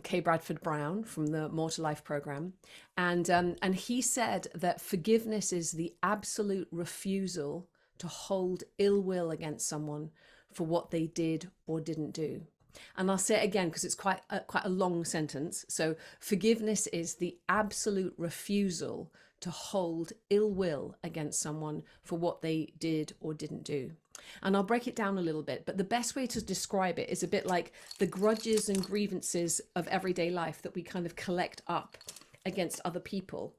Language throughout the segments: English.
K. Bradford Brown from the More to Life program, and he said that forgiveness is the absolute refusal to hold ill will against someone for what they did or didn't do. And I'll say it again because it's quite a long sentence. So forgiveness is the absolute refusal to hold ill will against someone for what they did or didn't do. And I'll break it down a little bit, but the best way to describe it is a bit like the grudges and grievances of everyday life that we kind of collect up against other people.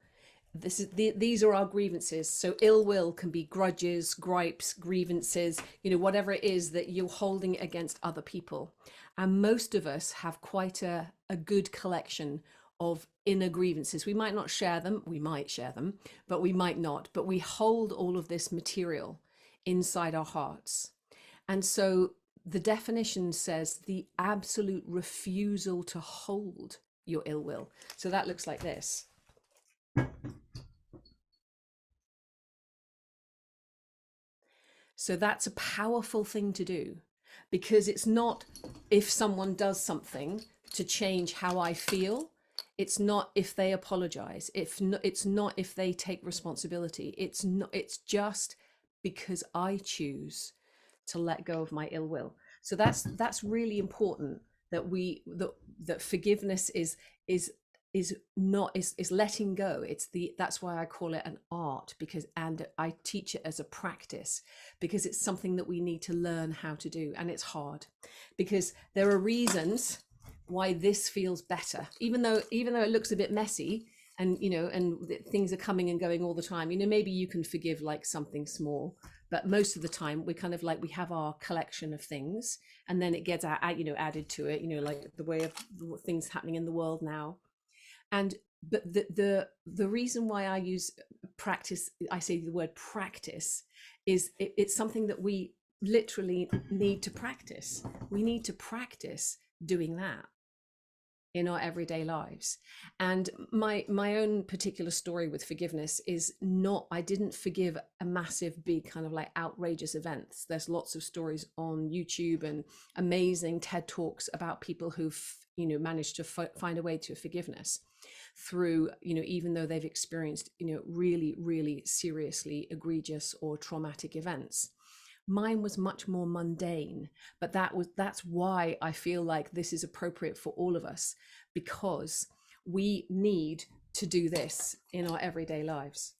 These are our grievances. So ill will can be grudges, gripes, grievances, whatever it is that you're holding against other people. And most of us have quite a good collection of inner grievances. We might not share them, we might share them, but we might not. But we hold all of this material inside our hearts. And so the definition says the absolute refusal to hold your ill will. So that looks like this. So that's a powerful thing to do, because it's not if someone does something to change how I feel. It's not if they apologize. It's not if they take responsibility. It's just because I choose to let go of my ill will. So that's really important, that that forgiveness is letting go. That's why I call it an art, and I teach it as a practice, because it's something that we need to learn how to do. And it's hard because there are reasons why this feels better, even though it looks a bit messy, and things are coming and going all the time. Maybe you can forgive like something small, but most of the time we kind of like, we have our collection of things, and then it gets added to it, like the way of things happening in the world now. But the reason why I use practice, I say the word practice, is it's something that we literally need to practice. We need to practice doing that in our everyday lives. And my own particular story with forgiveness is not, I didn't forgive a massive, big kind of like outrageous events. There's lots of stories on YouTube and amazing TED Talks about people who've managed to find a way to forgiveness through, even though they've experienced, really, really seriously egregious or traumatic events. Mine was much more mundane, but that's why I feel like this is appropriate for all of us, because we need to do this in our everyday lives.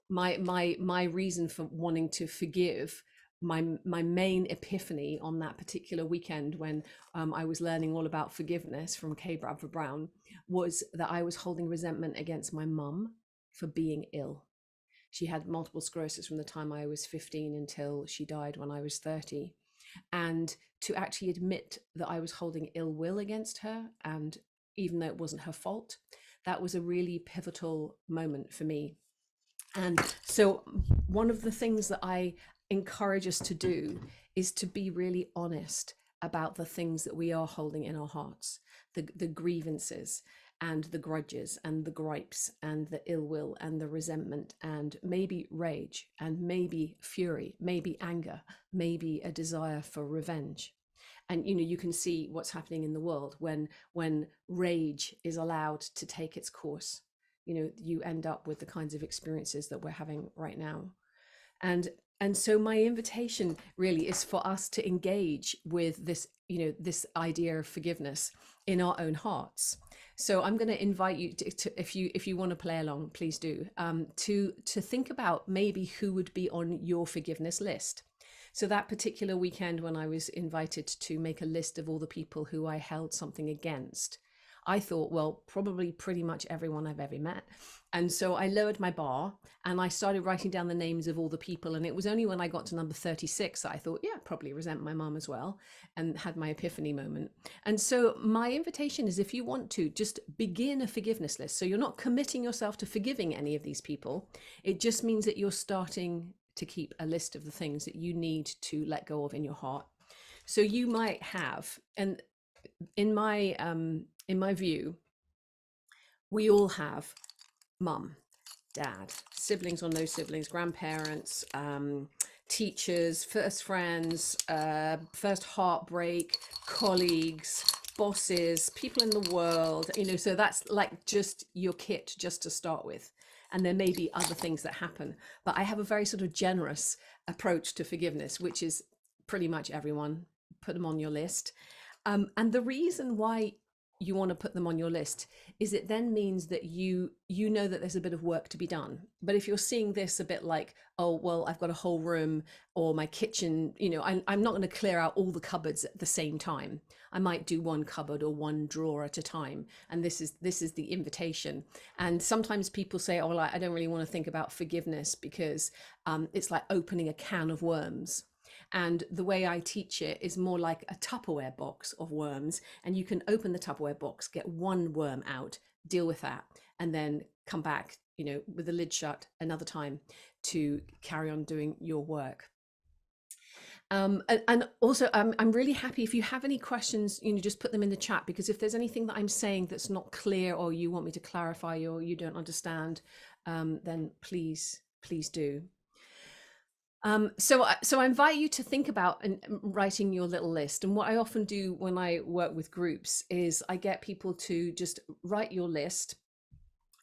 My reason for wanting to forgive, my main epiphany on that particular weekend when I was learning all about forgiveness from K. Bradford Brown, was that I was holding resentment against my mum for being ill. She had multiple sclerosis from the time I was 15 until she died when I was 30. And to actually admit that I was holding ill will against her, and even though it wasn't her fault, that was a really pivotal moment for me. And so one of the things that I encourage us to do is to be really honest about the things that we are holding in our hearts, the grievances and the grudges and the gripes and the ill will and the resentment and maybe rage and maybe fury, maybe anger, maybe a desire for revenge. And you can see what's happening in the world when rage is allowed to take its course. You end up with the kinds of experiences that we're having right now. And so my invitation really is for us to engage with this, this idea of forgiveness in our own hearts. So I'm going to invite you to if you want to play along, please do, to think about maybe who would be on your forgiveness list. So that particular weekend when I was invited to make a list of all the people who I held something against, I thought, well, probably pretty much everyone I've ever met. And so I lowered my bar and I started writing down the names of all the people. And it was only when I got to number 36 that I thought, yeah, probably resent my mom as well, and had my epiphany moment. And so my invitation is, if you want to, just begin a forgiveness list. So you're not committing yourself to forgiving any of these people. It just means that you're starting to keep a list of the things that you need to let go of in your heart. So you might have, and in my view, we all have mum, dad, siblings or no siblings, grandparents, teachers, first friends, first heartbreak, colleagues, bosses, people in the world, so that's like just your kit just to start with. And there may be other things that happen. But I have a very sort of generous approach to forgiveness, which is pretty much everyone, put them on your list. And the reason why you want to put them on your list is it then means that you know that there's a bit of work to be done. But if you're seeing this a bit like, oh well, I've got a whole room or my kitchen, I'm not going to clear out all the cupboards at the same time. I might do one cupboard or one drawer at a time, and this is the invitation. And sometimes people say, oh well, I don't really want to think about forgiveness because it's like opening a can of worms. And the way I teach it is more like a Tupperware box of worms. And you can open the Tupperware box, get one worm out, deal with that, and then come back, with the lid shut another time to carry on doing your work. And also, I'm really happy if you have any questions, just put them in the chat, because if there's anything that I'm saying that's not clear or you want me to clarify or you don't understand, then please do. So I invite you to think about and writing your little list. And what I often do when I work with groups is I get people to just write your list.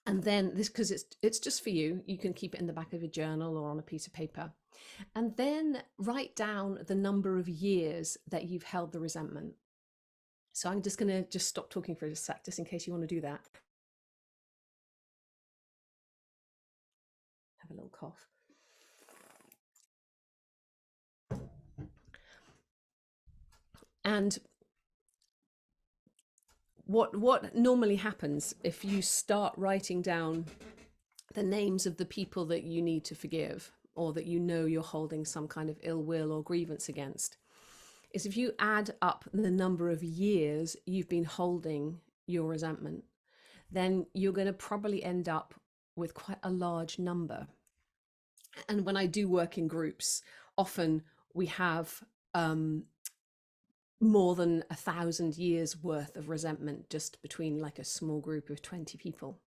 And then this, because it's just for you, you can keep it in the back of a journal or on a piece of paper. And then write down the number of years that you've held the resentment. So I'm just going to stop talking for a sec, just in case you want to do that. Have a little cough. And what normally happens if you start writing down the names of the people that you need to forgive, or that you're holding some kind of ill will or grievance against, is if you add up the number of years you've been holding your resentment, then you're going to probably end up with quite a large number. And when I do work in groups, often we have more than 1,000 years worth of resentment just between like a small group of 20 people.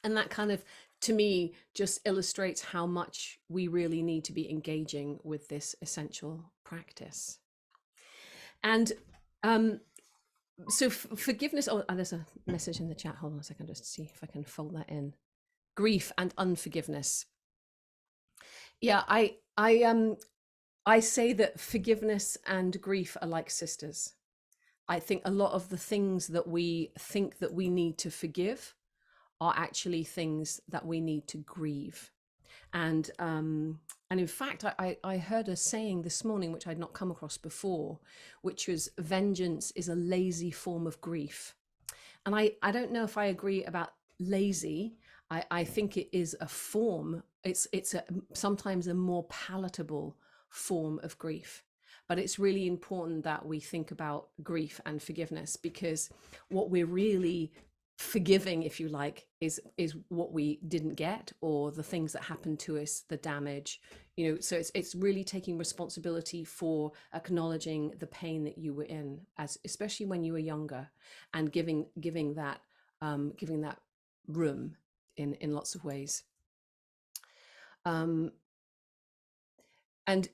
And that kind of, to me, just illustrates how much we really need to be engaging with this essential practice. And so forgiveness, there's a message in the chat. Hold on a second, just to see if I can fold that in. Grief and unforgiveness. Yeah, I say that forgiveness and grief are like sisters. I think a lot of the things that we think that we need to forgive are actually things that we need to grieve. And in fact, I heard a saying this morning, which I'd not come across before, which was vengeance is a lazy form of grief. And I don't know if I agree about lazy. I think it is a form. It's sometimes a more palatable form of grief. But it's really important that we think about grief and forgiveness, because what we're really forgiving, if you like, is what we didn't get, or the things that happened to us, the damage, so it's really taking responsibility for acknowledging the pain that you were in, especially when you were younger, and giving that room in lots of ways. And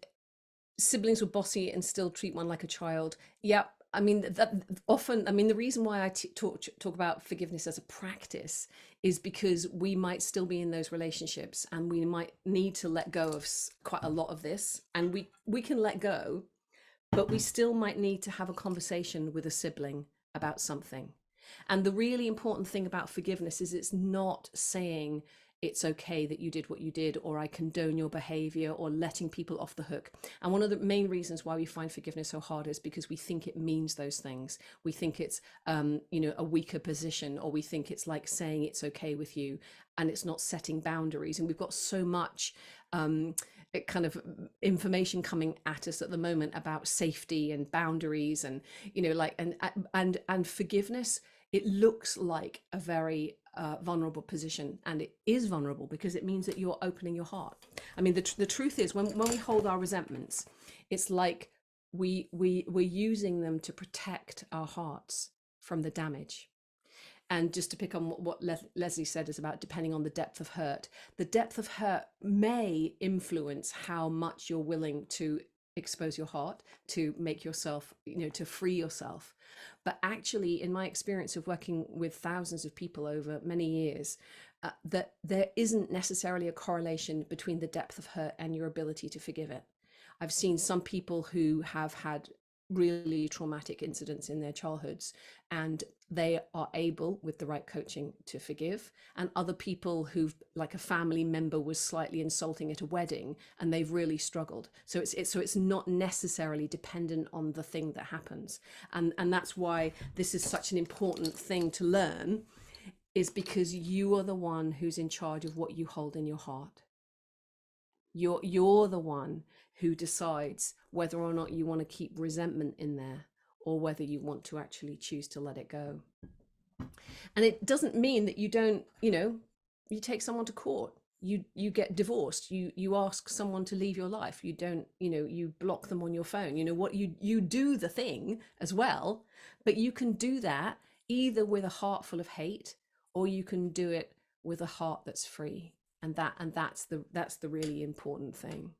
siblings were bossy and still treat one like a child. Yeah, I mean, that often, I mean, the reason why I talk about forgiveness as a practice is because we might still be in those relationships, and we might need to let go of quite a lot of this, and we can let go, but we still might need to have a conversation with a sibling about something. And the really important thing about forgiveness is it's not saying it's okay that you did what you did, or I condone your behavior, or letting people off the hook. And one of the main reasons why we find forgiveness so hard is because we think it means those things. We think it's a weaker position, or we think it's like saying it's okay with you, and it's not setting boundaries. And we've got so much kind of information coming at us at the moment about safety and boundaries, and and forgiveness. It looks like a very vulnerable position, and it is vulnerable because it means that you're opening your heart. I mean, the truth is, when we hold our resentments, it's like we're using them to protect our hearts from the damage. And just to pick on what Leslie said, is about depending on the depth of hurt. The depth of hurt may influence how much you're willing to expose your heart, to make yourself, to free yourself. But actually, in my experience of working with thousands of people over many years, that there isn't necessarily a correlation between the depth of hurt and your ability to forgive it. I've seen some people who have had really traumatic incidents in their childhoods, and they are able, with the right coaching, to forgive. And other people who've, like, a family member was slightly insulting at a wedding and they've really struggled. So it's not necessarily dependent on the thing that happens. And that's why this is such an important thing to learn, is because you are the one who's in charge of what you hold in your heart. You're the one who decides whether or not you want to keep resentment in there, or whether you want to actually choose to let it go. And it doesn't mean that you don't, you take someone to court, you get divorced, you ask someone to leave your life, you don't, you block them on your phone, what, you do the thing as well. But you can do that either with a heart full of hate, or you can do it with a heart that's free. And that's the really important thing.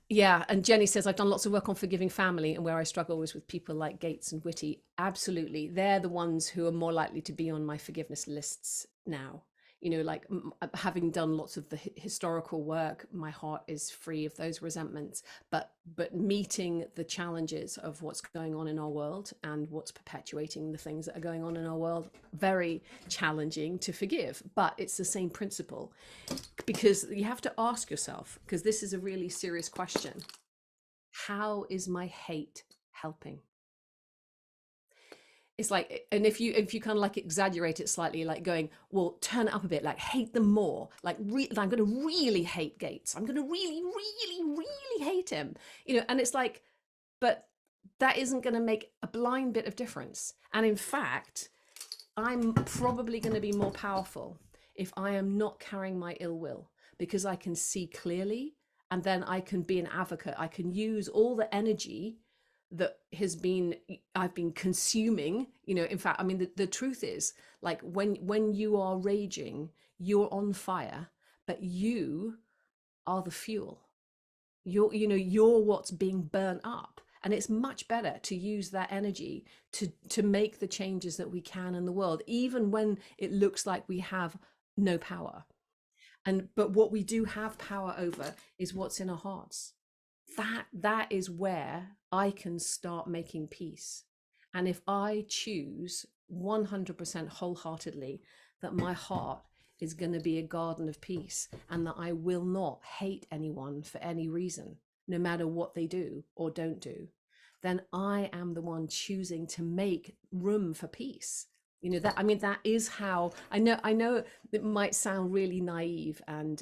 Yeah, and Jenny says, I've done lots of work on forgiving family, and where I struggle was with people like Gates and Whitty. Absolutely, they're the ones who are more likely to be on my forgiveness lists now. Like, having done lots of the historical work, my heart is free of those resentments. But meeting the challenges of what's going on in our world and what's perpetuating the things that are going on in our world, very challenging to forgive. But it's the same principle, because you have to ask yourself, because this is a really serious question: how is my hate helping? It's like, and if you kind of like exaggerate it slightly, like going, well, turn it up a bit, like hate them more, like I'm going to really hate Gates, I'm going to really, really, really hate him, and it's like, but that isn't going to make a blind bit of difference. And in fact, I'm probably going to be more powerful if I am not carrying my ill will, because I can see clearly, and then I can be an advocate. I can use all the energy that I've been consuming. In fact, I mean, the truth is, like, when you are raging, you're on fire, but you are the fuel. You're what's being burnt up. And it's much better to use that energy to make the changes that we can in the world, even when it looks like we have no power. But what we do have power over is what's in our hearts. That is where I can start making peace. And if I choose 100% wholeheartedly that my heart is going to be a garden of peace, and that I will not hate anyone for any reason, no matter what they do or don't do, then I am the one choosing to make room for peace. That is how I know it might sound really naive and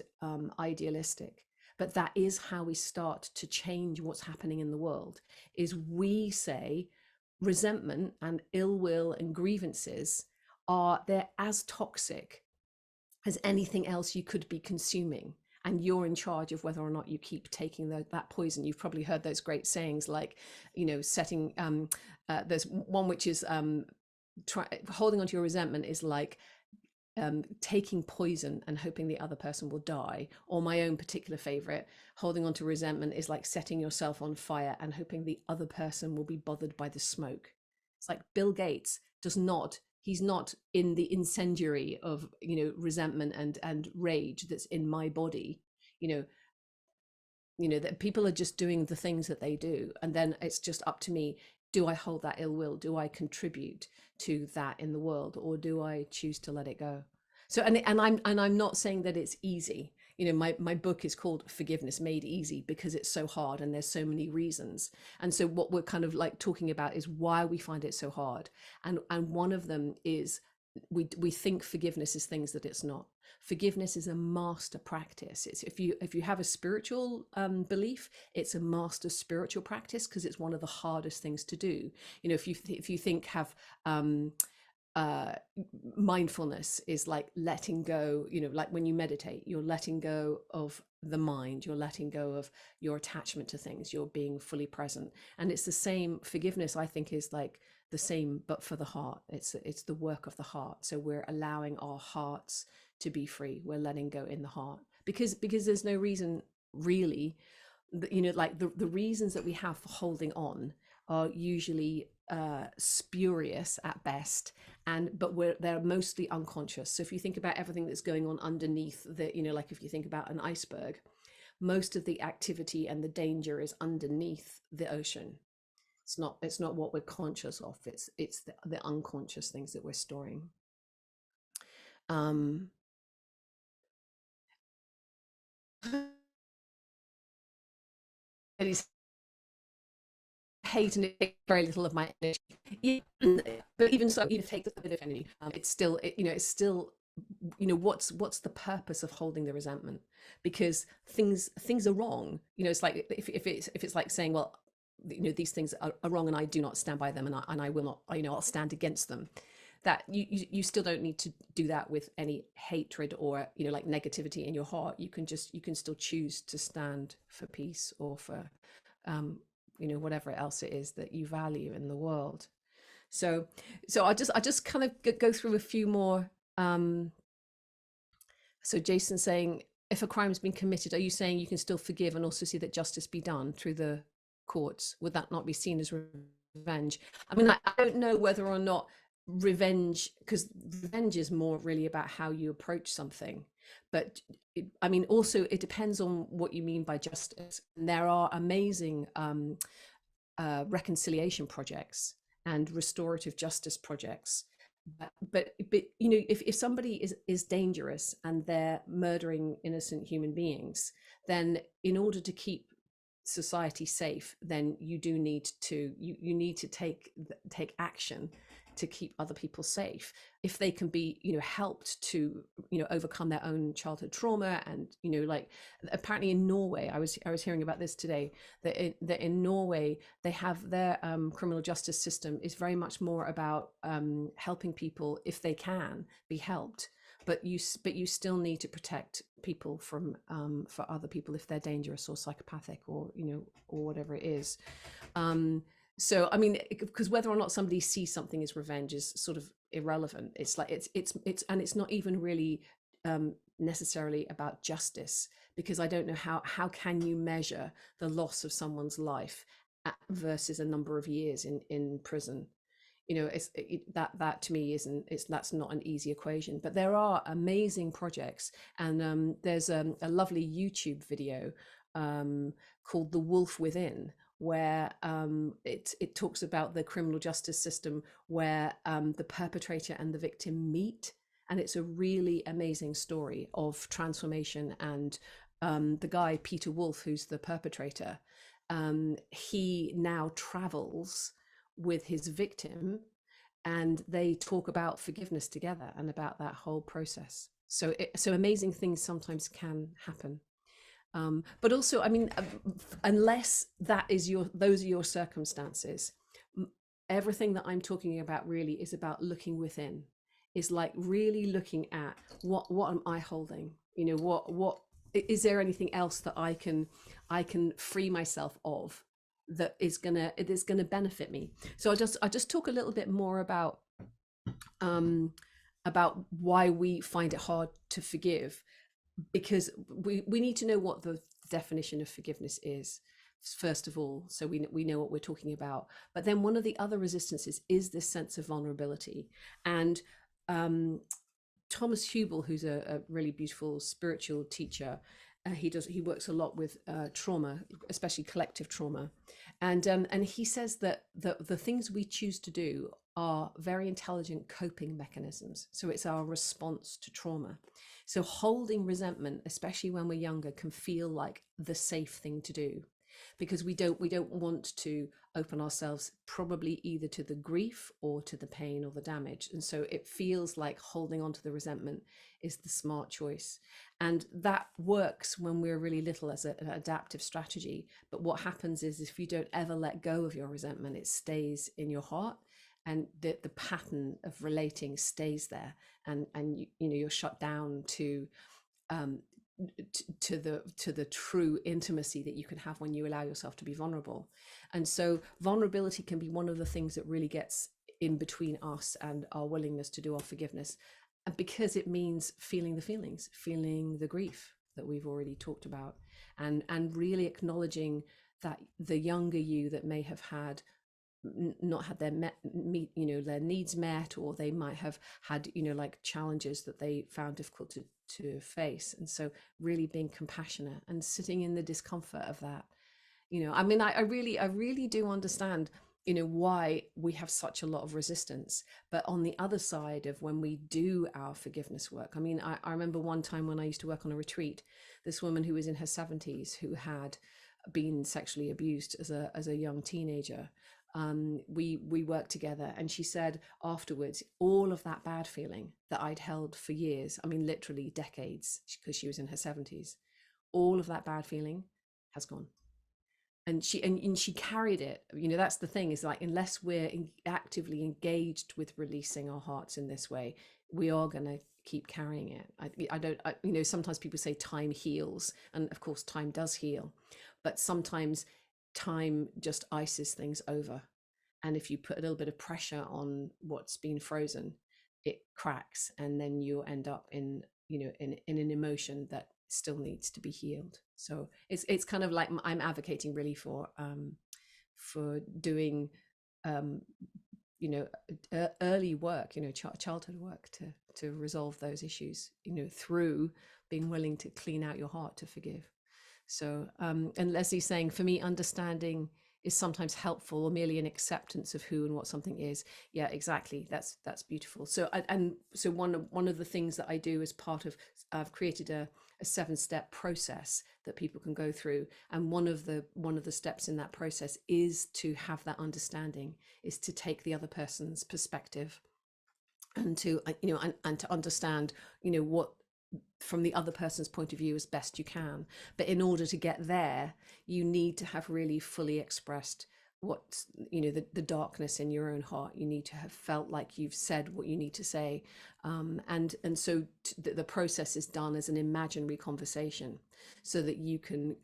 idealistic, but that is how we start to change what's happening in the world. Is we say resentment and ill will and grievances they're as toxic as anything else you could be consuming, and you're in charge of whether or not you keep taking that poison. You've probably heard those great sayings, like, setting there's one which is holding onto your resentment is like taking poison and hoping the other person will die. Or my own particular favorite, holding on to resentment, is like setting yourself on fire and hoping the other person will be bothered by the smoke. It's like Bill Gates he's not in the incendiary of resentment and rage that's in my body. That people are just doing the things that they do, and then it's just up to me: do I hold that ill will? Do I contribute to that in the world, or do I choose to let it go? So, I'm not saying that it's easy. My book is called Forgiveness Made Easy because it's so hard and there's so many reasons. And so what we're kind of like talking about is why we find it so hard. And one of them is we think forgiveness is things that it's not. Forgiveness is a master practice. It's if you have a spiritual belief, it's a master spiritual practice, because it's one of the hardest things to do. If you think have mindfulness is like letting go, like when you meditate, you're letting go of the mind, you're letting go of your attachment to things, you're being fully present. And it's the same. Forgiveness, I think, is like the same, but for the heart. It's the work of the heart. So we're allowing our hearts to be free. We're letting go in the heart, because there's no reason really, like the reasons that we have for holding on are usually spurious at best, but they're mostly unconscious. So if you think about everything that's going on underneath the, like if you think about an iceberg, most of the activity and the danger is underneath the ocean. It's not what we're conscious of. It's the unconscious things that we're storing. um and hate, and it takes very little of my energy. Yeah, but even so, even if it takes a bit of energy, it's still, it's still, what's the purpose of holding the resentment? Because things are wrong. It's like, if it's like saying, well, these things are wrong and I do not stand by them, and I will not, I'll stand against them. That you still don't need to do that with any hatred or like negativity in your heart. You can still choose to stand for peace, or for whatever else it is that you value in the world. So I just kind of go through a few more. So Jason saying, if a crime has been committed, are you saying you can still forgive and also see that justice be done through the courts? Would that not be seen as revenge? I mean, I don't know whether or not revenge, because revenge is more really about how you approach something. But I mean, also it depends on what you mean by justice. And there are amazing reconciliation projects and restorative justice projects. But if somebody is dangerous and they're murdering innocent human beings, then in order to keep society safe, then you do need to you need to take action to keep other people safe. If they can be helped to overcome their own childhood trauma. And like, apparently in Norway, I was hearing about this today, that in Norway they have their criminal justice system is very much more about helping people if they can be helped, but you still need to protect people from for other people if they're dangerous or psychopathic, or or whatever it is. So I mean, because whether or not somebody sees something as revenge is sort of irrelevant. It's like it's and it's not even really necessarily about justice, because I don't know how can you measure the loss of someone's life versus a number of years in prison. That to me isn't, that's not an easy equation. But there are amazing projects, and there's a lovely YouTube video called The Wolf Within, where it talks about the criminal justice system, where the perpetrator and the victim meet, and it's a really amazing story of transformation. And the guy Peter Wolf, who's the perpetrator, he now travels with his victim, and they talk about forgiveness together and about that whole process. So amazing things sometimes can happen. But also, I mean, unless those are your circumstances, everything that I'm talking about really is about looking within. Is like really looking at what am I holding? What is there anything else that I can free myself of, that is gonna benefit me? So I just talk a little bit more about why we find it hard to forgive, because we need to know what the definition of forgiveness is first of all, so we know what we're talking about. But then one of the other resistances is this sense of vulnerability. And Thomas Hubel, who's a really beautiful spiritual teacher, he works a lot with trauma, especially collective trauma, and he says that the things we choose to do are very intelligent coping mechanisms. So it's our response to trauma. So holding resentment, especially when we're younger, can feel like the safe thing to do, because we don't want to open ourselves probably either to the grief or to the pain or the damage. And so it feels like holding on to the resentment is the smart choice. And that works when we're really little as an adaptive strategy. But what happens is, if you don't ever let go of your resentment, it stays in your heart, and the pattern of relating stays there, and you're shut down to the true intimacy that you can have when you allow yourself to be vulnerable. And so vulnerability can be one of the things that really gets in between us and our willingness to do our forgiveness, and because it means feeling the feelings, feeling the grief, that we've already talked about, and really acknowledging that the younger you that may have had not had their their needs met, or they might have had like challenges that they found difficult to face, and so really being compassionate and sitting in the discomfort of that. I mean, I really do understand why we have such a lot of resistance. But on the other side of when we do our forgiveness work, I mean, I remember one time when I used to work on a retreat, this woman who was in her 70s who had been sexually abused as a young teenager. We worked together, and she said afterwards, all of that bad feeling that I'd held for years, I mean literally decades, because she was in her 70s, all of that bad feeling has gone. And she carried it. That's the thing, is like, unless we're actively engaged with releasing our hearts in this way, we are going to keep carrying it. I don't sometimes people say time heals, and of course time does heal, but sometimes time just ices things over, and if you put a little bit of pressure on what's been frozen, it cracks, and then you end up in in an emotion that still needs to be healed. So it's kind of like I'm advocating really for doing um early work, childhood work, to resolve those issues, through being willing to clean out your heart to forgive. So and Leslie's saying, for me, understanding is sometimes helpful, or merely an acceptance of who and what something is. Yeah, exactly. That's beautiful. So and so one of the things that I do as part of, I've created a 7-step process that people can go through, and one of the steps in that process is to have that understanding, is to take the other person's perspective, and to and to understand what, from the other person's point of view, as best you can. But in order to get there, you need to have really fully expressed what, the darkness in your own heart. You need to have felt like you've said what you need to say, and so the process is done as an imaginary conversation, so that you can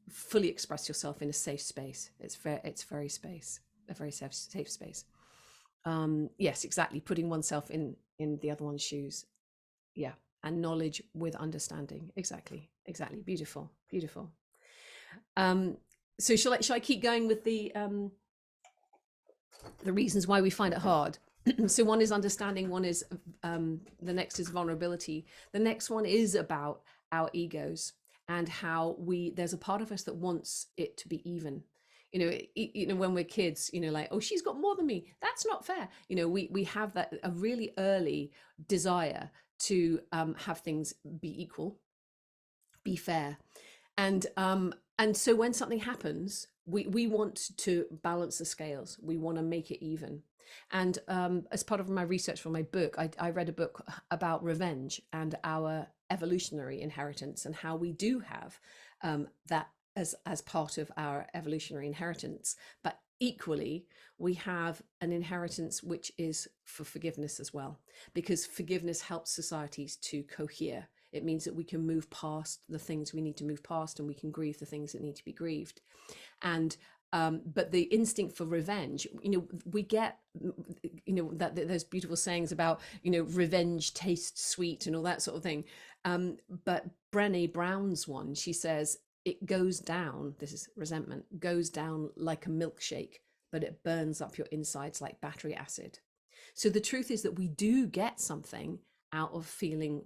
fully express yourself in a safe space. It's very space, a very safe space. Yes, exactly, putting oneself in the other one's shoes. Yeah. And knowledge with understanding. Exactly. Beautiful. So shall I keep going with the reasons why we find it hard? So one is understanding, one is the next is vulnerability, the next one is about our egos, and how there's a part of us that wants it to be even. When we're kids, like, oh, she's got more than me, that's not fair. We have that, a really early desire to have things be equal, be fair. And so when something happens, we want to balance the scales, we want to make it even. And as part of my research for my book, I read a book about revenge and our evolutionary inheritance, and how we do have that as part of our evolutionary inheritance. But equally, we have an inheritance which is for forgiveness as well, because forgiveness helps societies to cohere. It means that we can move past the things we need to move past, and we can grieve the things that need to be grieved. And but the instinct for revenge, we get, that there's beautiful sayings about, revenge tastes sweet and all that sort of thing. But Brené Brown's one, she says, it goes down, this is resentment, goes down like a milkshake, but it burns up your insides like battery acid. So the truth is that we do get something out of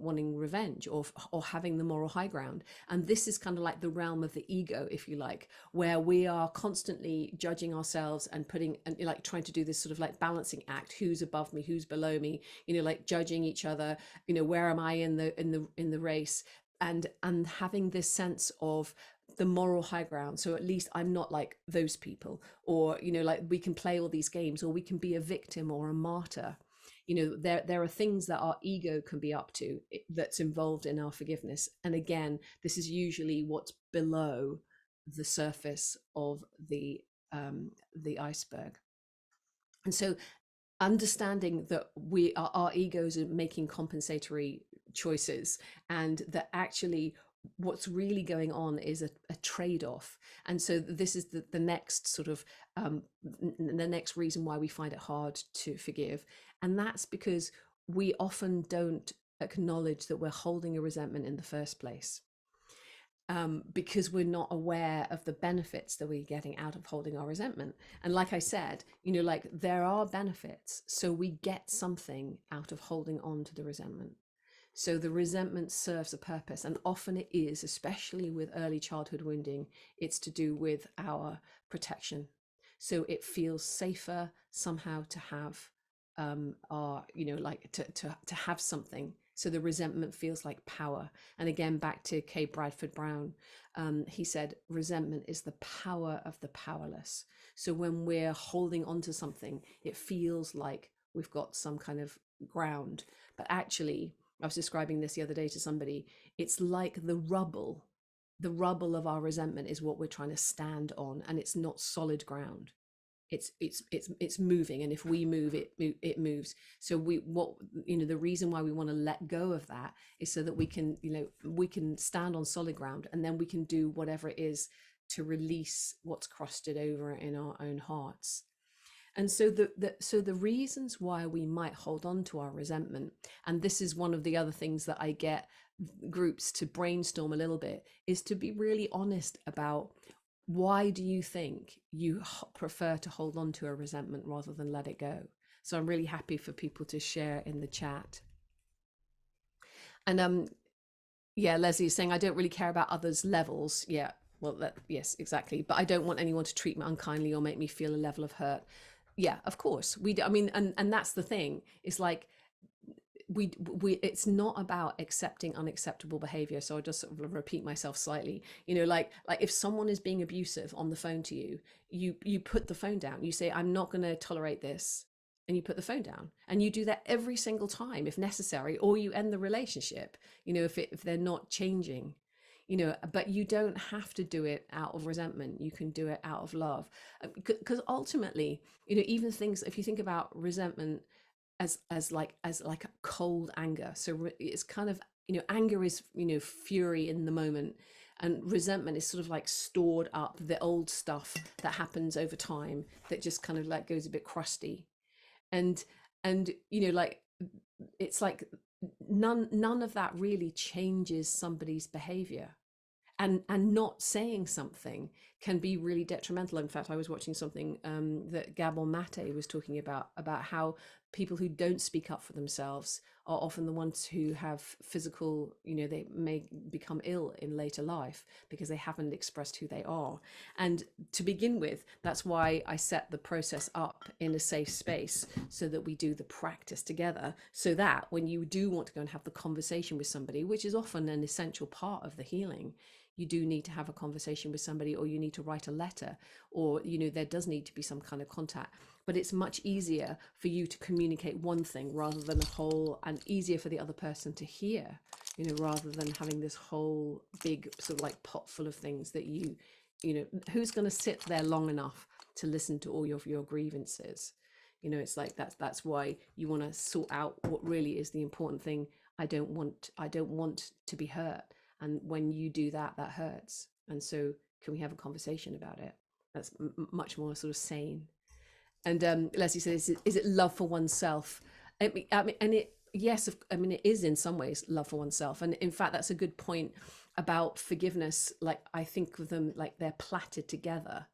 wanting revenge, or having the moral high ground. And this is kind of like the realm of the ego, if you like, where we are constantly judging ourselves and like trying to do this sort of like balancing act, who's above me, who's below me, like judging each other, where am I in the race, and having this sense of the moral high ground. So at least I'm not like those people, or like we can play all these games, or we can be a victim or a martyr. There are things that our ego can be up to, that's involved in our forgiveness. And again, this is usually what's below the surface of the iceberg. And so understanding that our egos are making compensatory choices, and that actually what's really going on is a trade-off. And so this is the next sort of the next reason why we find it hard to forgive, and that's because we often don't acknowledge that we're holding a resentment in the first place. because we're not aware of the benefits that we're getting out of holding our resentment. And like I said, like there are benefits. So we get something out of holding on to the resentment. So the resentment serves a purpose, and often it is, especially with early childhood wounding, it's to do with our protection. So it feels safer somehow to have our, like to have something. So the resentment feels like power. And again, back to K. Bradford Brown, he said, resentment is the power of the powerless. So when we're holding on to something, it feels like we've got some kind of ground, but actually, I was describing this the other day to somebody. It's like the rubble. The rubble of our resentment is what we're trying to stand on, and it's not solid ground. It's moving, and if we move, it moves. So the reason why we want to let go of that is so that we can stand on solid ground, and then we can do whatever it is to release what's crusted over in our own hearts. And so the reasons why we might hold on to our resentment, and this is one of the other things that I get groups to brainstorm a little bit, is to be really honest about, why do you think you prefer to hold on to a resentment rather than let it go? So I'm really happy for people to share in the chat. And yeah, Leslie is saying, I don't really care about others' levels. Yeah, well, yes, exactly. But I don't want anyone to treat me unkindly or make me feel a level of hurt. Yeah, of course we do. I mean, and that's the thing. It's like we it's not about accepting unacceptable behavior. So I just sort of repeat myself slightly. Like if someone is being abusive on the phone to you, you put the phone down. You say, I'm not going to tolerate this, and you put the phone down, and you do that every single time if necessary, or you end the relationship. If they're not changing. But you don't have to do it out of resentment. You can do it out of love, because ultimately, even things, if you think about resentment as like a cold anger, so it's kind of, anger is, fury in the moment, and resentment is sort of like stored up, the old stuff that happens over time that just kind of like goes a bit crusty. And like, it's like none of that really changes somebody's behavior. And not saying something can be really detrimental. In fact, I was watching something that Gabor Mate was talking about how people who don't speak up for themselves are often the ones who have physical, they may become ill in later life because they haven't expressed who they are. And to begin with, that's why I set the process up in a safe space, so that we do the practice together, so that when you do want to go and have the conversation with somebody, which is often an essential part of the healing, you do need to have a conversation with somebody, or you need to write a letter, or there does need to be some kind of contact. But it's much easier for you to communicate one thing rather than a whole, and easier for the other person to hear, rather than having this whole big sort of like pot full of things that who's going to sit there long enough to listen to all of your grievances? It's like that's why you want to sort out what really is the important thing. I don't want to be hurt. And when you do that, that hurts. And so can we have a conversation about it? That's much more sort of sane. And Leslie says, is it love for oneself? And yes, it is in some ways love for oneself. And in fact, that's a good point about forgiveness. Like, I think of them like they're plaited together,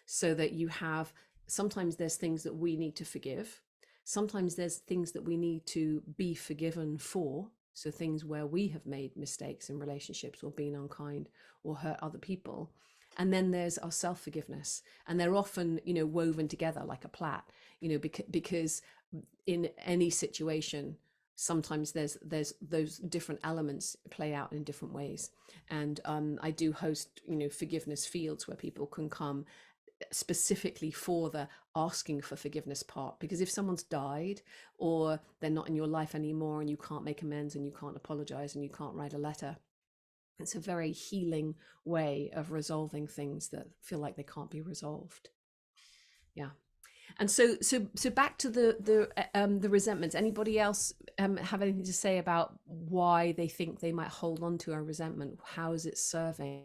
so that you have, sometimes there's things that we need to forgive. Sometimes there's things that we need to be forgiven for. So things where we have made mistakes in relationships, or been unkind, or hurt other people. And then there's our self-forgiveness, and they're often, woven together like a plait, because in any situation, sometimes there's those different elements play out in different ways. And I do host, forgiveness fields where people can come specifically for the asking for forgiveness part, because if someone's died, or they're not in your life anymore, and you can't make amends, and you can't apologize, and you can't write a letter, it's a very healing way of resolving things that feel like they can't be resolved. Yeah. And so back to the resentments. Anybody else have anything to say about why they think they might hold on to a resentment? How is it serving?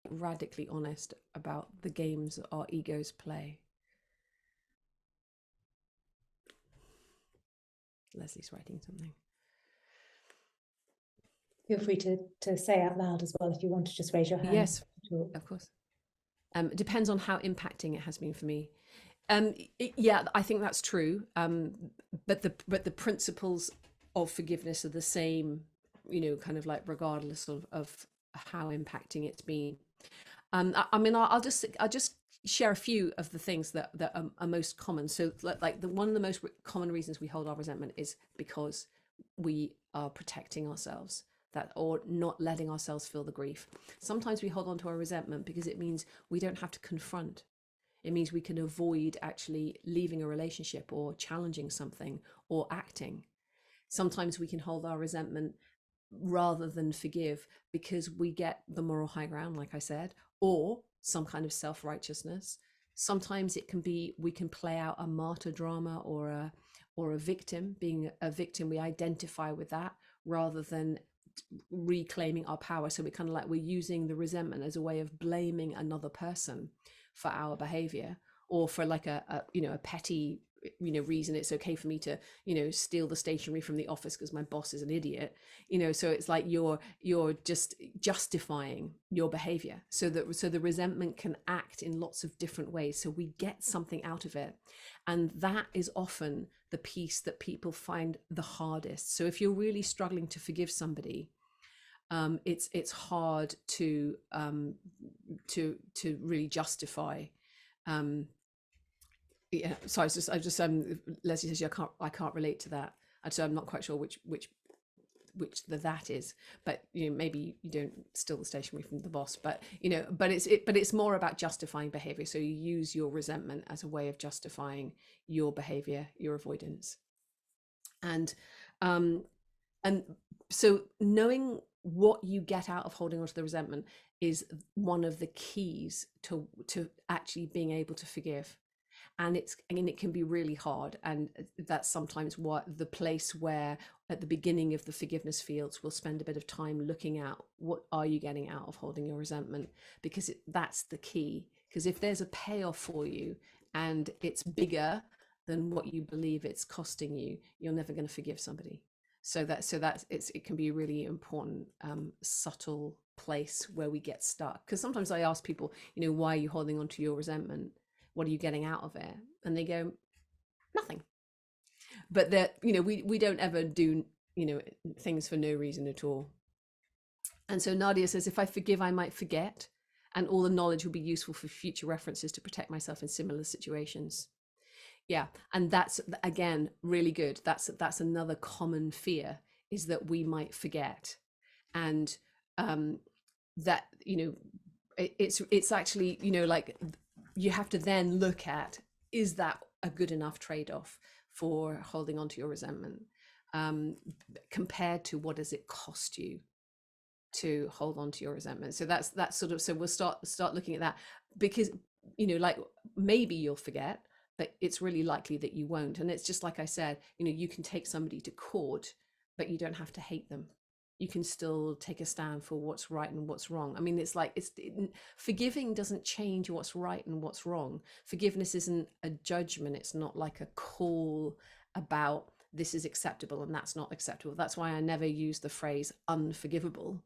radically honest about the games our egos play. Leslie's writing something. Feel free to say out loud as well if you want to just raise your hand. Yes, of course. It depends on how impacting it has been for me. Yeah, I think that's true. But the principles of forgiveness are the same, kind of like regardless of how impacting it's been. I mean, I'll just share a few of the things that are most common. So like one of the most common reasons we hold our resentment is because we are protecting ourselves, that or not letting ourselves feel the grief. Sometimes we hold on to our resentment because it means we don't have to confront. It means we can avoid actually leaving a relationship or challenging something or acting. Sometimes we can hold our resentment rather than forgive because we get the moral high ground, like I said, or some kind of self-righteousness. Sometimes it can be we can play out a martyr drama or a victim. Being a victim, we identify with that rather than reclaiming our power. So we kind of like we're using the resentment as a way of blaming another person for our behavior, or for like a petty reason. It's okay for me to steal the stationery from the office because my boss is an idiot. So it's like you're just justifying your behavior, so the resentment can act in lots of different ways, so we get something out of it. And that is often the piece that people find the hardest. So if you're really struggling to forgive somebody, it's hard to really justify. Yeah, so I just Leslie says, I can't relate to that, and so I'm not quite sure which that is, but maybe you don't steal the stationery from the boss, but but it's more about justifying behavior. So you use your resentment as a way of justifying your behavior, your avoidance. And so knowing what you get out of holding onto the resentment is one of the keys to actually being able to forgive. And it can be really hard, and that's sometimes what the place where at the beginning of the forgiveness fields we'll spend a bit of time looking at what are you getting out of holding your resentment, because that's the key. Because if there's a payoff for you and it's bigger than what you believe it's costing you, you're never going to forgive somebody. So that's it can be a really important subtle place where we get stuck. Because sometimes I ask people, why are you holding on to your resentment? What are you getting out of it? And they go, nothing. But that we don't ever do things for no reason at all. And so Nadia says, if I forgive, I might forget, and all the knowledge will be useful for future references to protect myself in similar situations. Yeah, and that's again really good. That's another common fear, is that we might forget. And that it's actually like you have to then look at, is that a good enough trade-off for holding on to your resentment, compared to what does it cost you to hold on to your resentment. So that's sort of, so we'll start looking at that, because like maybe you'll forget, but it's really likely that you won't. And it's just like I said, you can take somebody to court, but you don't have to hate them. You can still take a stand for what's right and what's wrong. I mean, it's like forgiving doesn't change what's right and what's wrong. Forgiveness isn't a judgment. It's not like a call about this is acceptable and that's not acceptable. That's why I never use the phrase unforgivable.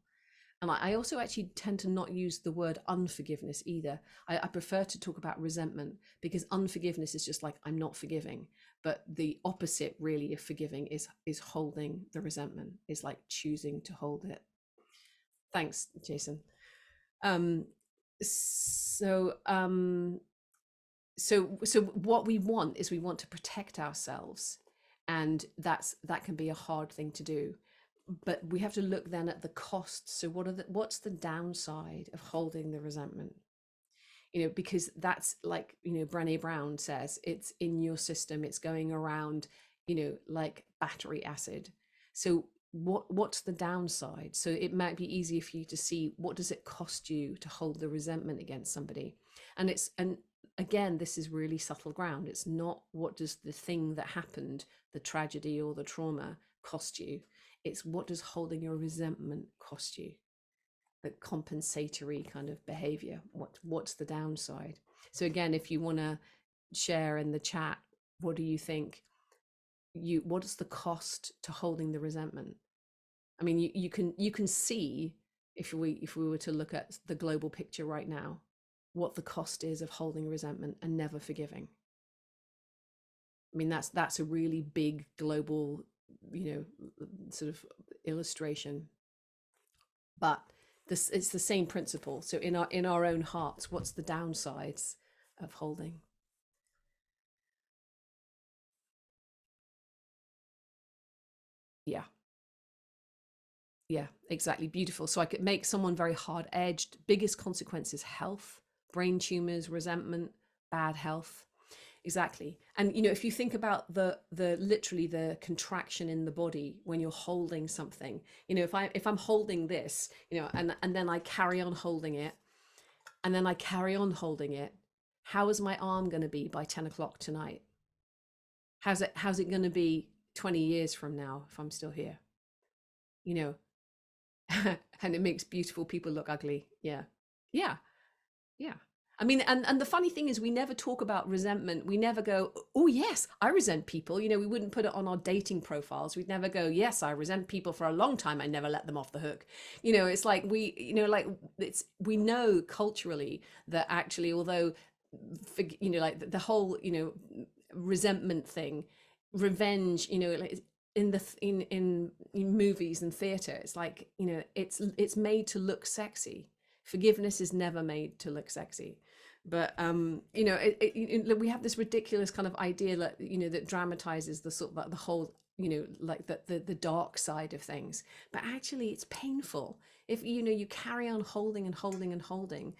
And I also actually tend to not use the word unforgiveness either. I prefer to talk about resentment, because unforgiveness is just like, I'm not forgiving. But the opposite really of forgiving is holding the resentment, is like choosing to hold it. Thanks, Jason. So what we want is, we want to protect ourselves, and that can be a hard thing to do. But we have to look then at the costs. So what's the downside of holding the resentment? Because that's like, Brené Brown says, it's in your system, it's going around, like battery acid. So what's the downside? So it might be easier for you to see, what does it cost you to hold the resentment against somebody? And again, this is really subtle ground. It's not what does the thing that happened, the tragedy or the trauma, cost you. It's what does holding your resentment cost you? the compensatory kind of behavior. What's the downside? So again, if you want to share in the chat, what do you think what is the cost to holding the resentment? I mean, you can see, if we were to look at the global picture right now, what the cost is of holding resentment and never forgiving. I mean, that's a really big global, sort of illustration. But it's the same principle. So in our own hearts, what's the downsides of holding? Yeah, exactly. Beautiful. So I could make someone very hard edged. Biggest consequences: health, brain tumors, resentment, bad health. Exactly. And if you think about the literally the contraction in the body when you're holding something, if I'm holding this, and then I carry on holding it, and then I carry on holding it, how is my arm going to be by 10 o'clock tonight? How's it going to be 20 years from now if I'm still here? And it makes beautiful people look ugly. Yeah. Yeah. Yeah. I mean, and the funny thing is, we never talk about resentment. We never go, oh yes, I resent people. We wouldn't put it on our dating profiles. We'd never go, yes, I resent people for a long time. I never let them off the hook. It's like we know culturally that actually, although, like the whole, resentment thing, revenge, like in movies and theater, it's like, it's made to look sexy. Forgiveness is never made to look sexy. But we have this ridiculous kind of idea that that dramatizes the sort of the whole, like the dark side of things. But actually it's painful if you carry on holding and holding and holding,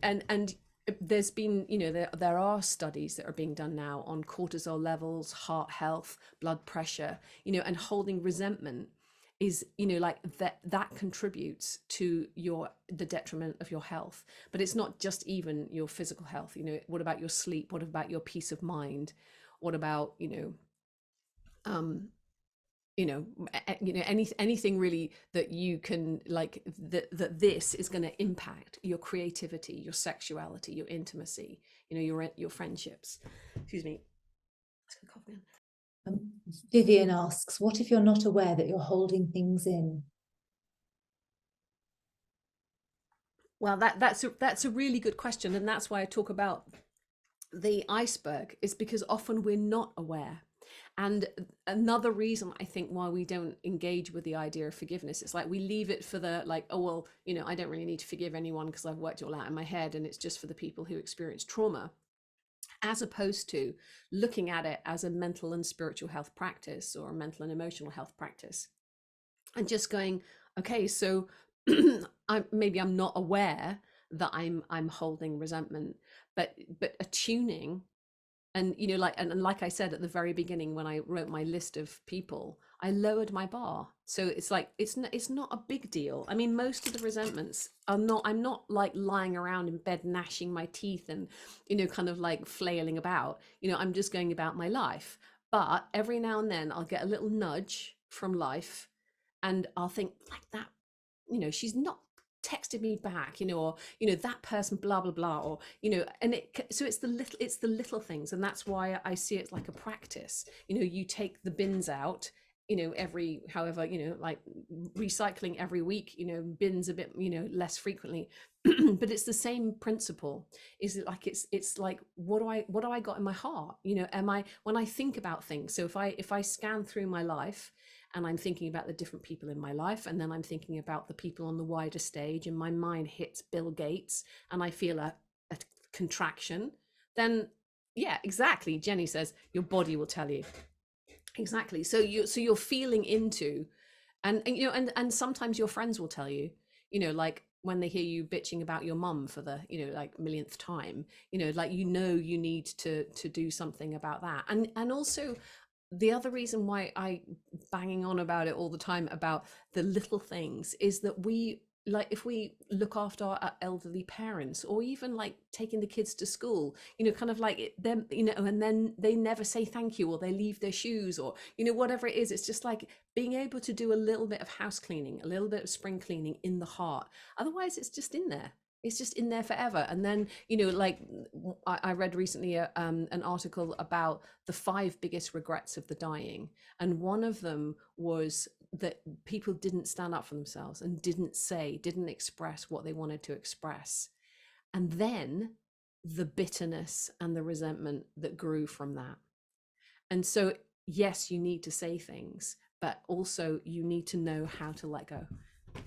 and there's been, there are studies that are being done now on cortisol levels, heart health, blood pressure, and holding resentment is, like that contributes to the detriment of your health. But it's not just even your physical health. What about your sleep? What about your peace of mind? What about anything really that you can, like, that this is going to impact your creativity, your sexuality, your intimacy, your friendships. Excuse me. Let's go cough again. Vivian asks, what if you're not aware that you're holding things in? Well, that's a really good question, and that's why I talk about the iceberg, is because often we're not aware. And another reason I think why we don't engage with the idea of forgiveness, it's like we leave it for the, like, oh well, I don't really need to forgive anyone because I've worked it all out in my head, and it's just for the people who experience trauma, as opposed to looking at it as a mental and spiritual health practice, or a mental and emotional health practice, and just going, okay, so maybe I'm not aware that I'm holding resentment, but attuning. And like I said at the very beginning, when I wrote my list of people, I lowered my bar. So it's like it's not a big deal. I mean, most of the resentments are not. I'm not like lying around in bed gnashing my teeth and kind of like flailing about. I'm just going about my life. But every now and then I'll get a little nudge from life, and I'll think, like, that, she's not texted me back, or that person, blah blah blah, or and so it's the little things. And that's why I see it like a practice. You take the bins out, every, however, like recycling every week, bins a bit, less frequently. But it's the same principle. Is it like, it's like, what do I got in my heart? Am I, when I think about things, so if I scan through my life, and I'm thinking about the different people in my life, and then I'm thinking about the people on the wider stage, and my mind hits Bill Gates, and I feel a contraction, then yeah, exactly. Jenny says your body will tell you. Exactly. So you're feeling into, and and sometimes your friends will tell you, like when they hear you bitching about your mum for the like millionth time, like you need to do something about that. And also, the other reason why I banging on about it all the time about the little things is that we like if we look after our elderly parents, or even like taking the kids to school, you know, kind of like them, you know, and then they never say thank you, or they leave their shoes, or, you know, whatever it is. It's just like being able to do a little bit of house cleaning, a little bit of spring cleaning in the heart. Otherwise it's just in there. It's just in there forever. And then, you know, like I read recently an article about the 5 biggest regrets of the dying, and one of them was that people didn't stand up for themselves and didn't express what they wanted to express. And then the bitterness and the resentment that grew from that. And so, yes, you need to say things, but also you need to know how to let go.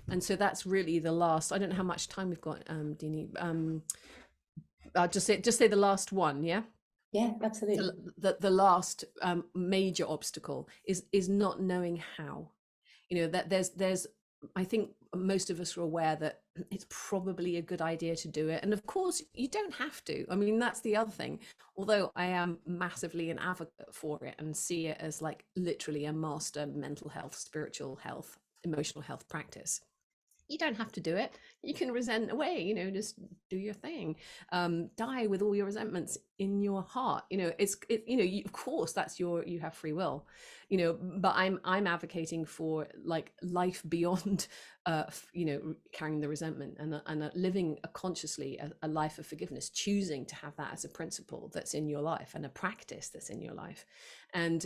And so that's really the last, I don't know how much time we've got, Dini. I'll just say the last one, yeah? Yeah, absolutely. The last major obstacle is not knowing how. You know, that there's I think most of us are aware that it's probably a good idea to do it, and of course you don't have to. I mean, that's the other thing. Although I am massively an advocate for it and see it as like literally a master mental health, spiritual health, emotional health practice, you don't have to do it. You can resent away, you know, just do your thing. Die with all your resentments in your heart. You know, you know, of course that's you have free will, you know, but I'm advocating for like life beyond, you know, carrying the resentment, and living consciously a life of forgiveness, choosing to have that as a principle that's in your life and a practice that's in your life, and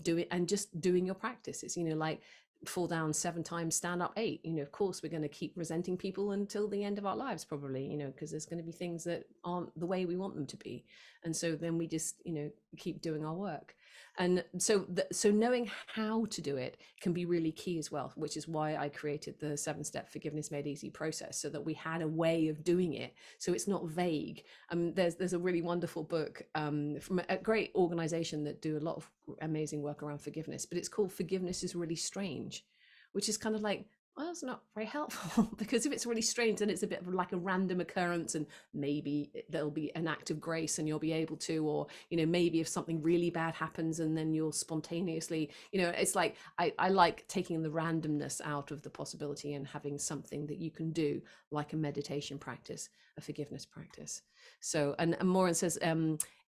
do it, and just doing your practices, you know, like fall down 7 times, stand up 8. You know, of course we're going to keep resenting people until the end of our lives, probably, you know, because there's going to be things that aren't the way we want them to be. And so then we just, you know, keep doing our work. And so so knowing how to do it can be really key as well, which is why I created the 7-step forgiveness made easy process, so that we had a way of doing it, so it's not vague. There's a really wonderful book from a great organization that do a lot of amazing work around forgiveness, but it's called Forgiveness is Really Strange, which is kind of like, well, it's not very helpful because if it's really strange, then it's a bit of like a random occurrence, and maybe there'll be an act of grace and you'll be able to, or, you know, maybe if something really bad happens and then you'll spontaneously, you know, it's like, I like taking the randomness out of the possibility and having something that you can do, like a meditation practice, a forgiveness practice. So, and Moran says,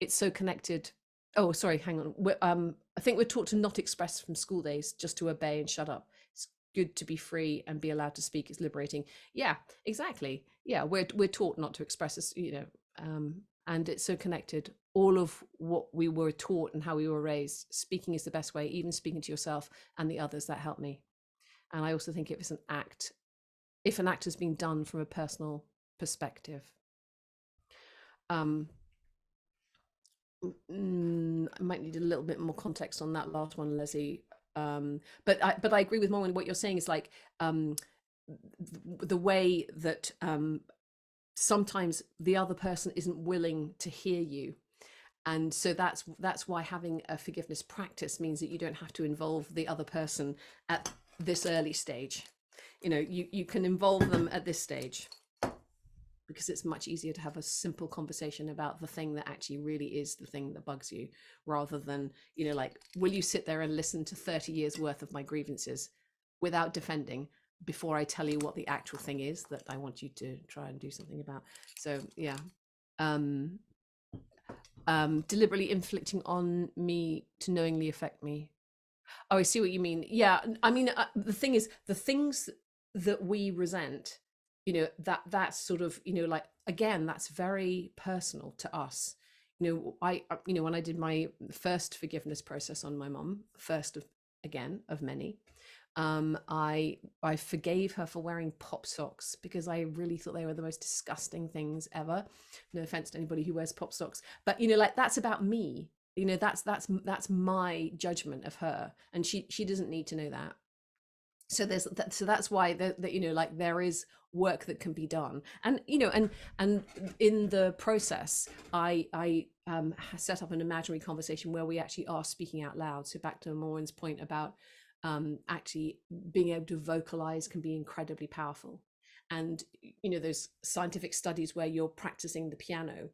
it's so connected. Oh, sorry, hang on. I think we're taught to not express from school days, just to obey and shut up. It's good to be free and be allowed to speak. It's liberating. Yeah, exactly. Yeah, we're taught not to express us, you know, and it's so connected. All of what we were taught and how we were raised, speaking is the best way, even speaking to yourself and the others. That helped me. And I also think if an act has been done from a personal perspective, I might need a little bit more context on that last one, Leslie. But I agree with Morgan. What you're saying is like the way that sometimes the other person isn't willing to hear you, and so that's why having a forgiveness practice means that you don't have to involve the other person at this early stage. You know, you can involve them at this stage, because it's much easier to have a simple conversation about the thing that actually really is the thing that bugs you, rather than, you know, like, will you sit there and listen to 30 years worth of my grievances without defending before I tell you what the actual thing is that I want you to try and do something about? So yeah, deliberately inflicting on me to knowingly affect me. Oh, I see what you mean. Yeah, I mean, the thing is, the things that we resent, you know, that's sort of, you know, like, again, that's very personal to us. You know, you know, when I did my first forgiveness process on my mum, first of many, I forgave her for wearing pop socks, because I really thought they were the most disgusting things ever. No offense to anybody who wears pop socks, but, you know, like, that's about me. You know, that's my judgment of her, and she doesn't need to know that. So that's why that, you know, like, there is work that can be done, and, you know, and in the process, I set up an imaginary conversation where we actually are speaking out loud. So back to Maureen's point about actually being able to vocalize can be incredibly powerful. And, you know, there's scientific studies where you're practicing the piano,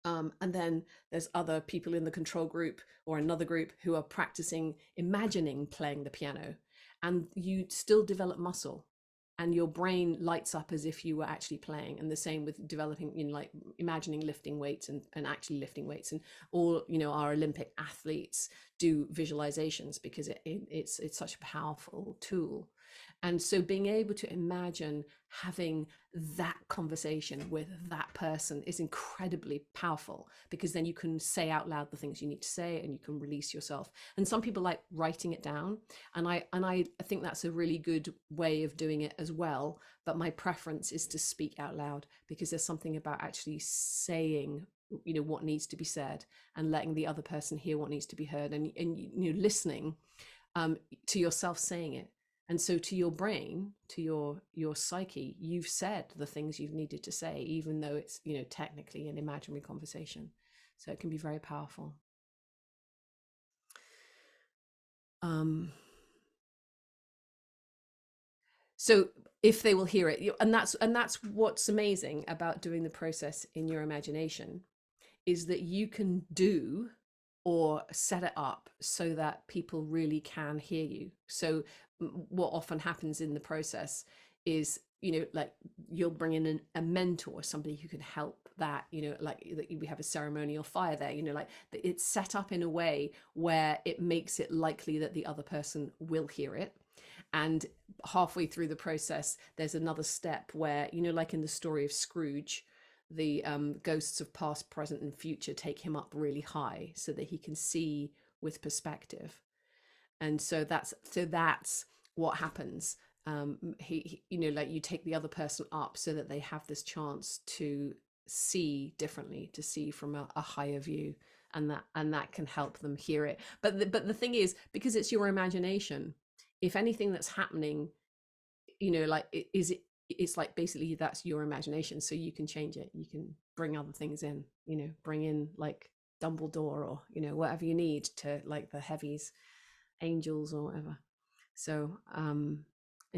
and then there's other people in the control group or another group who are practicing imagining playing the piano, and you still develop muscle. and your brain lights up as if you were actually playing. And the same with developing, like imagining lifting weights and actually lifting weights. And all, our Olympic athletes do visualizations because it's such a powerful tool. And so being able to imagine having that conversation with that person is incredibly powerful, because then you can say out loud the things you need to say and you can release yourself. And some people like writing it down, and I think that's a really good way of doing it as well, but my preference is to speak out loud, because there's something about actually saying what needs to be said and letting the other person hear what needs to be heard, and listening to yourself saying it. And so to your brain, to your psyche, you've said the things you've needed to say, even though it's, technically an imaginary conversation. So it can be very powerful. So if they will hear it, and that's what's amazing about doing the process in your imagination, is that you can do or set it up so that people really can hear you. So what often happens in the process is, like you'll bring in a mentor, somebody who can help that, like we have a ceremonial fire there, like it's set up in a way where it makes it likely that the other person will hear it. And halfway through the process, there's another step where, like in the story of Scrooge, the ghosts of past, present, and future take him up really high so that he can see with perspective. And so that's what happens. He like you take the other person up so that they have this chance to see differently, to see from a higher view, and that can help them hear it. But the thing is, because it's your imagination, if anything that's happening, like it's like basically that's your imagination, so you can change it. You can bring other things in, bring in like Dumbledore, or whatever you need to, like the heavies, angels or whatever. So and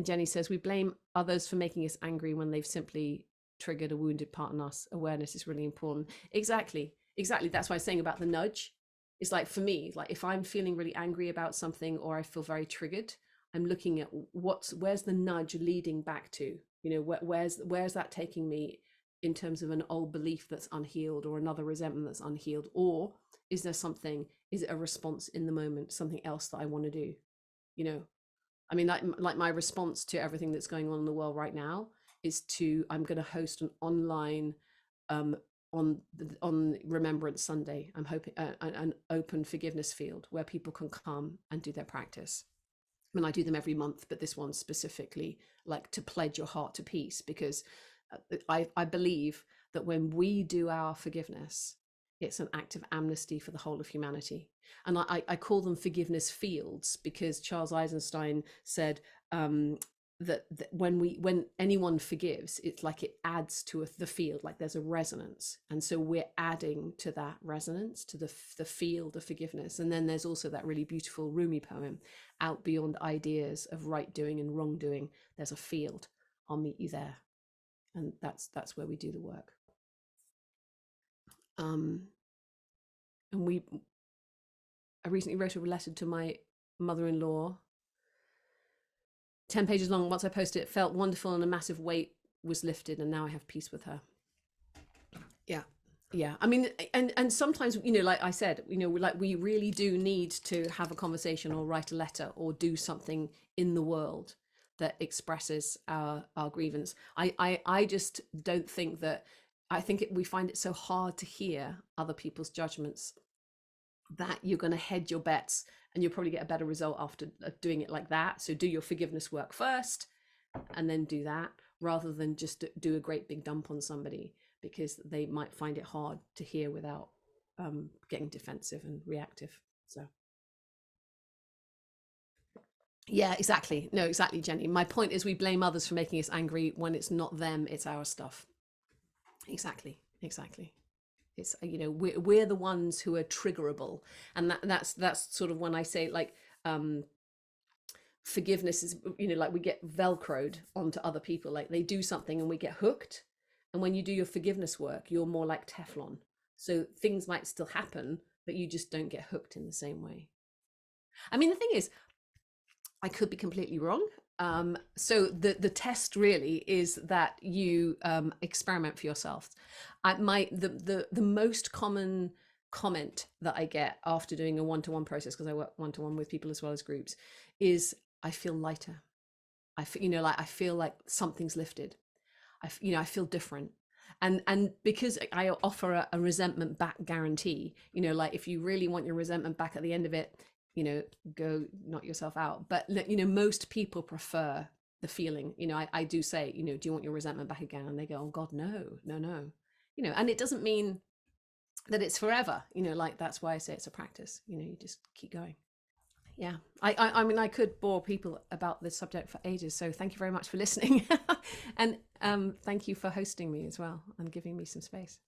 Jenny says, we blame others for making us angry when they've simply triggered a wounded part in us. Awareness is really important. Exactly that's why I was saying about the nudge. It's like, for me, like if I'm feeling really angry about something or I feel very triggered, I'm looking at where's the nudge leading back to, where's that taking me in terms of an old belief that's unhealed, or another resentment that's unhealed, or is there something, is it a response in the moment, something else that I want to do? I mean, like my response to everything that's going on in the world right now is I'm going to host an online on Remembrance Sunday. I'm hoping an open forgiveness field where people can come and do their practice. I mean, I do them every month, but this one specifically, like to pledge your heart to peace, because I believe that when we do our forgiveness, it's an act of amnesty for the whole of humanity. And I call them forgiveness fields, because Charles Eisenstein said that when anyone forgives, it's like it adds to the field, like there's a resonance. And so we're adding to that resonance, to the field of forgiveness. And then there's also that really beautiful Rumi poem, out beyond ideas of right doing and wrong doing, there's a field, I'll meet you there. And that's where we do the work. And I recently wrote a letter to my mother-in-law, 10 pages long. Once I posted it, felt wonderful, and a massive weight was lifted, and now I have peace with her. Yeah. I mean, and sometimes, like I said, like we really do need to have a conversation or write a letter or do something in the world that expresses our grievance. I just don't think that, I think we find it so hard to hear other people's judgments, that you're going to hedge your bets and you'll probably get a better result after doing it like that. So do your forgiveness work first and then do that, rather than just do a great big dump on somebody, because they might find it hard to hear without getting defensive and reactive. So yeah, exactly. No, exactly, Jenny. My point is, we blame others for making us angry when it's not them, it's our stuff. Exactly. It's, we're the ones who are triggerable. And that's sort of when I say, like, forgiveness is, like we get velcroed onto other people, like they do something and we get hooked. And when you do your forgiveness work, you're more like Teflon. So things might still happen, but you just don't get hooked in the same way. I mean, the thing is, I could be completely wrong. So the test really is that you experiment for yourself. The most common comment that I get after doing a one-to-one process, because I work one-to-one with people as well as groups, is I feel lighter. I feel, like I feel like something's lifted. I feel different. And because I offer a resentment back guarantee, like if you really want your resentment back at the end of it, go knock yourself out. But most people prefer the feeling. I do say, do you want your resentment back again? And they go, oh God, no, no, no. And it doesn't mean that it's forever. Like that's why I say it's a practice. You just keep going. Yeah, I mean, I could bore people about this subject for ages. So thank you very much for listening, and thank you for hosting me as well and giving me some space.